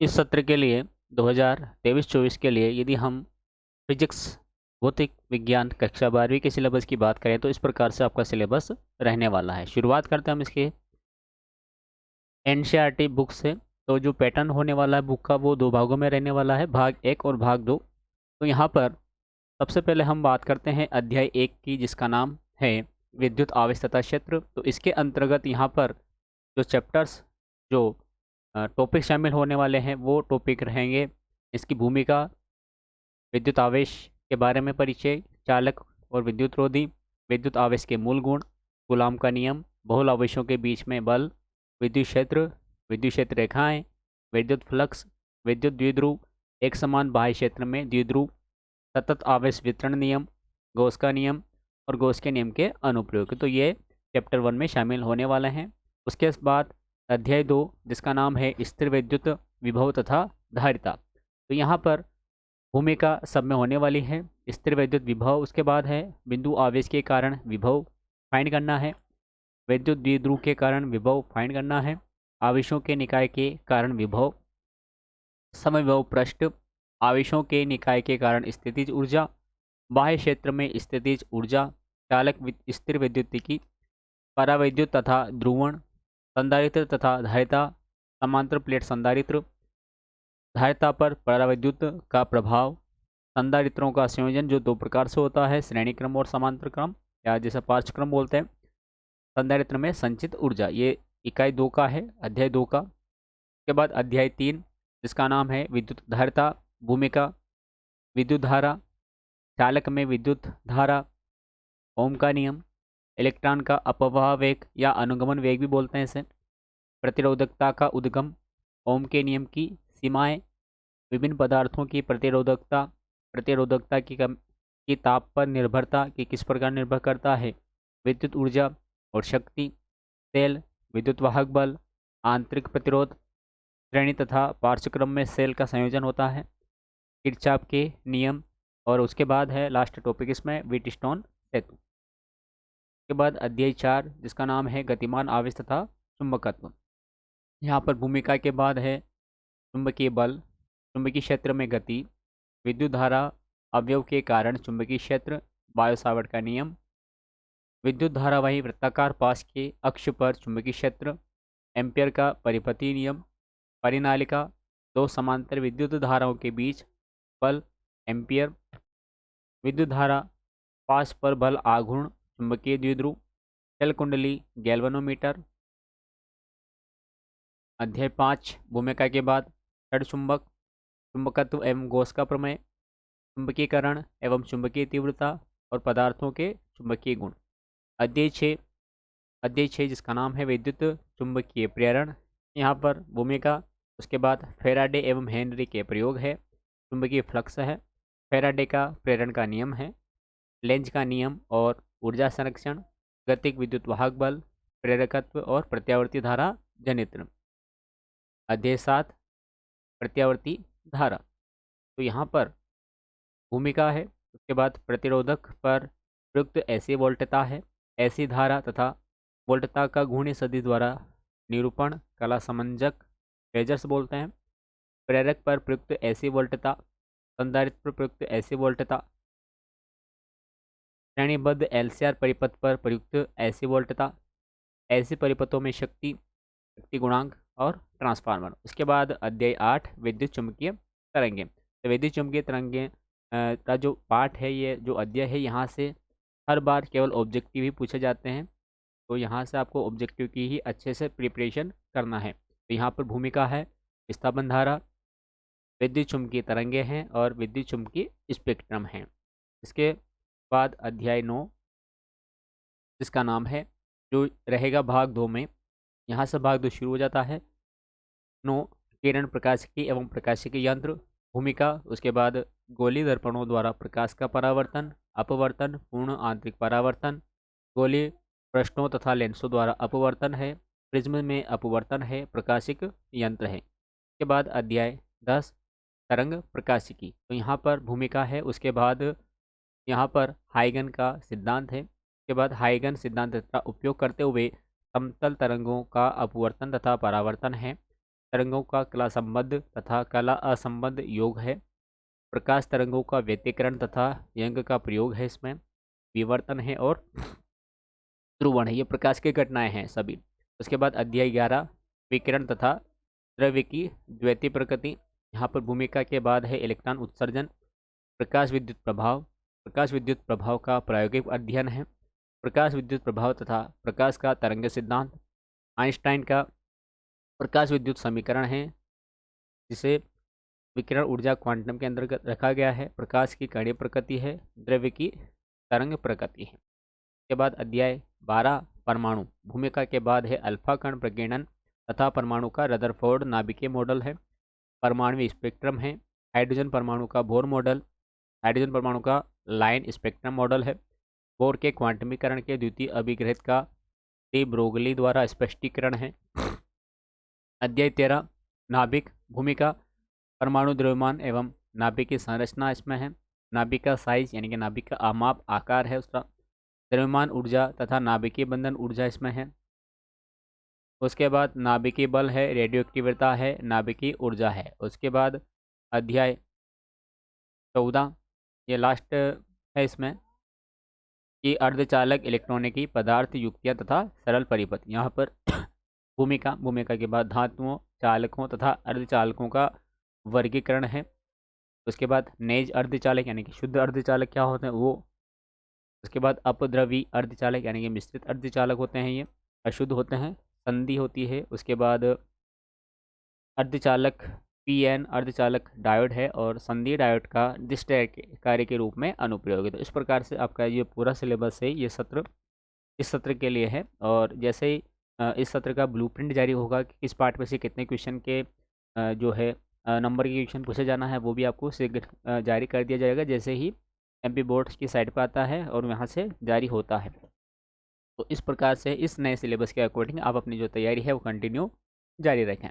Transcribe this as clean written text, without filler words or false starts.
इस सत्र के लिए 2023-24 के लिए यदि हम फिजिक्स भौतिक विज्ञान कक्षा 12वीं के सिलेबस की बात करें तो इस प्रकार से आपका सिलेबस रहने वाला है। शुरुआत करते हैं हम इसके एनसीईआरटी बुक से। तो जो पैटर्न होने वाला है बुक का वो दो भागों में रहने वाला है, भाग 1 और भाग 2। तो यहाँ पर सबसे पहले हम बात करते हैं अध्याय 1 की, जिसका नाम है विद्युत आवेश तथा क्षेत्र। तो इसके अंतर्गत यहाँ पर जो चैप्टर्स जो टॉपिक शामिल होने वाले हैं वो टॉपिक रहेंगे इसकी भूमिका, विद्युत आवेश के बारे में परिचय, चालक और विद्युत रोधी, विद्युत आवेश के मूल गुण, कूलाम का नियम, बहुल आवेशों के बीच में बल, विद्युत क्षेत्र रेखाएं, विद्युत फ्लक्स, विद्युत द्विध्रुव, एक समान बाह्य क्षेत्र में द्विध्रुव, सतत आवेश वितरण नियम, गॉस का नियम और गॉस के नियम के अनुप्रयोग। तो ये चैप्टर 1 में शामिल होने वाले हैं। उसके बाद अध्याय 2, जिसका नाम है स्थिर विद्युत विभव तथा धारिता। तो यहाँ पर भूमिका सब में होने वाली है स्थिर विद्युत विभव। उसके बाद है बिंदु आवेश के कारण विभव फाइंड करना है, विद्युत द्विध्रुव के कारण विभव फाइंड करना है, आवेशों के निकाय के कारण विभव, समविभव पृष्ठ, आवेशों के निकाय के कारण स्थितिज ऊर्जा, बाह्य क्षेत्र में स्थितिज ऊर्जा, स्थिर विद्युतिकी, परावैद्युत तथा ध्रुवण, संधारित्र तथा धारिता, समांतर प्लेट संधारित्र, धारिता पर परावैद्युत का प्रभाव, संधारित्रों का संयोजन जो दो प्रकार से होता है, श्रेणी क्रम और समांतर क्रम, या जैसे पार्श्व क्रम बोलते हैं, संधारित्र में संचित ऊर्जा। ये इकाई 2 का है, अध्याय 2 का। उसके बाद अध्याय 3, जिसका नाम है विद्युत धारिता, भूमिका, विद्युत धारा, चालक में विद्युत धारा, ओम का नियम, इलेक्ट्रॉन का अपवाह वेग या अनुगमन वेग भी बोलते हैं इसे, प्रतिरोधकता का उद्गम, ओम के नियम की सीमाएं, विभिन्न पदार्थों की प्रतिरोधकता, प्रतिरोधकता की ताप पर निर्भरता की किस प्रकार निर्भर करता है, विद्युत ऊर्जा और शक्ति, सेल, विद्युत वाहक बल, आंतरिक प्रतिरोध, श्रेणी तथा पार्श्वक्रम में सेल का संयोजन होता है, किरचॉफ के नियम, और उसके बाद है लास्ट टॉपिक इसमें व्हीटस्टोन सेतु। उसके बाद अध्याय 4, जिसका नाम है गतिमान आवेश तथा चुंबकत्व। यहाँ पर भूमिका के बाद है चुंबकीय बल, चुंबकीय क्षेत्र में गति, विद्युत धारा अवयव के कारण चुंबकीय क्षेत्र, बायो सावर्ट का नियम, विद्युत धारावाही वृत्ताकार पास के अक्ष पर चुंबकीय क्षेत्र, एम्पियर का परिपथी नियम, परिनालिका, दो समांतर विद्युत धाराओं के बीच बल एम्पियर, विद्युत धारा पास पर बल आघूर्ण, चुंबकीय द्विध्रुव, जल कुंडली गैल्वेनोमीटर। अध्याय 5, भूमिका के बाद जड़ चुंबक, चुंबकत्व एवं गॉस का प्रमेय, चुंबकीकरण एवं चुंबकीय तीव्रता और पदार्थों के चुंबकीय गुण। अध्याय 6 जिसका नाम है विद्युत चुंबकीय प्रेरण, यहाँ पर भूमिका, उसके बाद फेराडे एवं हेनरी के प्रयोग है, चुंबकीय फ्लक्स है, फेराडे का प्रेरण का नियम है, लेंज का नियम और ऊर्जा संरक्षण, गतिक विद्युत वाहक बल, प्रेरकत्व और प्रत्यावर्ती धारा जनित्र। अध्याय 7, प्रत्यावर्ती धारा। तो यहाँ पर भूमिका है, उसके बाद प्रतिरोधक पर प्रयुक्त ऐसी वोल्टता है, ऐसी धारा तथा वोल्टता का घूर्णी सदिश द्वारा निरूपण, कला समंजक फेजर्स बोलते हैं, प्रेरक पर प्रयुक्त ऐसी वोल्टता, संधारित्र पर प्रयुक्त ऐसी वोल्टता, श्रेणीबद्ध एलसीआर परिपथ पर प्रयुक्त ऐसी वोल्टता, ऐसी परिपथों में शक्ति, शक्ति गुणांक और ट्रांसफार्मर। उसके बाद अध्याय 8, विद्युत चुंबकीय तरंगें। तो विद्युत चुंबकीय तरंगें का जो पार्ट है, ये जो अध्याय है, यहाँ से हर बार केवल ऑब्जेक्टिव ही पूछे जाते हैं। तो यहाँ से आपको ऑब्जेक्टिव की ही अच्छे से प्रिपरेशन करना है। तो यहाँ पर भूमिका है विस्थापन धारा, विद्युत चुंबकीय तरंगें हैं और विद्युत चुंबकीय स्पेक्ट्रम हैं। इसके बाद अध्याय 9, जिसका नाम है, जो रहेगा भाग 2 में, यहाँ से भाग 2 शुरू हो जाता है। 9, किरण प्रकाशिकी एवं प्रकाशिकी यंत्र, भूमिका, उसके बाद गोली दर्पणों द्वारा प्रकाश का परावर्तन, अपवर्तन, पूर्ण आंतरिक परावर्तन, गोली पृष्ठों तथा लेंसों द्वारा अपवर्तन है, प्रिज्म में अपवर्तन है, प्रकाशिक यंत्र है। उसके बाद अध्याय 10, तरंग प्रकाशिकी। तो यहाँ पर भूमिका है, उसके बाद यहाँ पर हाइगन का सिद्धांत है, उसके बाद हाइगन सिद्धांत का उपयोग करते हुए समतल तरंगों का अपवर्तन तथा परावर्तन है, तरंगों का कला संबद्ध तथा कला असंबद्ध योग है। प्रकाश तरंगों का व्यतिकरण तथा व्यंग का प्रयोग है इसमें। विवर्तन है और ध्रुवण है, ये प्रकाश की घटनाएं हैं सभी। उसके बाद अध्याय 11 विकिरण तथा द्रव्य की द्वैतीय प्रकृति। यहाँ पर भूमिका के बाद है इलेक्ट्रॉन उत्सर्जन। प्रकाश विद्युत प्रभाव। प्रकाश विद्युत प्रभाव का प्रायोगिक अध्ययन है। प्रकाश विद्युत प्रभाव तथा प्रकाश का तरंग सिद्धांत। आइंस्टाइन का प्रकाश विद्युत समीकरण है, जिसे विकिरण ऊर्जा क्वांटम के अंतर्गत रखा गया है। प्रकाश की कणीय प्रकृति है, द्रव्य की तरंग प्रकृति है। के बाद अध्याय 12 परमाणु। भूमिका के बाद है अल्फा कण प्रकीर्णन तथा परमाणु का रदरफोर्ड नाभिकीय मॉडल है। परमाणु स्पेक्ट्रम है। हाइड्रोजन परमाणु का बोर मॉडल। हाइड्रोजन परमाणु का लाइन स्पेक्ट्रम मॉडल है। बोर के क्वांटमीकरण के द्वितीय अभिग्रहित का डी ब्रोगली द्वारा स्पष्टीकरण है। अध्याय 13 नाभिक। भूमिका परमाणु द्रव्यमान एवं नाभिक की संरचना इसमें है। नाभिक का साइज यानी कि नाभिक का आमाप आकार है उसका। द्रव्यमान ऊर्जा तथा नाभिकीय बंधन ऊर्जा इसमें है। उसके बाद नाभिकीय बल है, रेडियो एक्टिविता है, नाभिकीय ऊर्जा है। उसके बाद अध्याय 14 ये लास्ट है इसमें कि अर्धचालक इलेक्ट्रॉनिकी पदार्थ युक्तियाँ तथा सरल परिपथ। यहाँ पर भूमिका के बाद धातुओं, चालकों तथा अर्धचालकों का वर्गीकरण है। उसके बाद नेज अर्धचालक यानी कि शुद्ध अर्धचालक क्या होते हैं वो। उसके बाद अपद्रवी अर्धचालक यानी कि मिश्रित अर्धचालक होते हैं, ये अशुद्ध होते हैं, संधि होती है। उसके बाद अर्धचालक पीएन अर्धचालक डायोड है और संधि डायोड का डिस्ट्रैक्ट कार्य के रूप में अनुप्रयोग है। तो इस प्रकार से आपका ये पूरा सिलेबस है, ये सत्र इस सत्र के लिए है। और जैसे ही इस सत्र का ब्लूप्रिंट जारी होगा कि किस पार्ट में से कितने क्वेश्चन के जो है नंबर के क्वेश्चन पूछे जाना है, वो भी आपको शीघ्र जारी कर दिया जाएगा जैसे ही एमपी बोर्ड की साइट पर आता है और वहाँ से जारी होता है। तो इस प्रकार से इस नए सिलेबस के अकॉर्डिंग आप अपनी जो तैयारी है वो कंटिन्यू जारी रखें।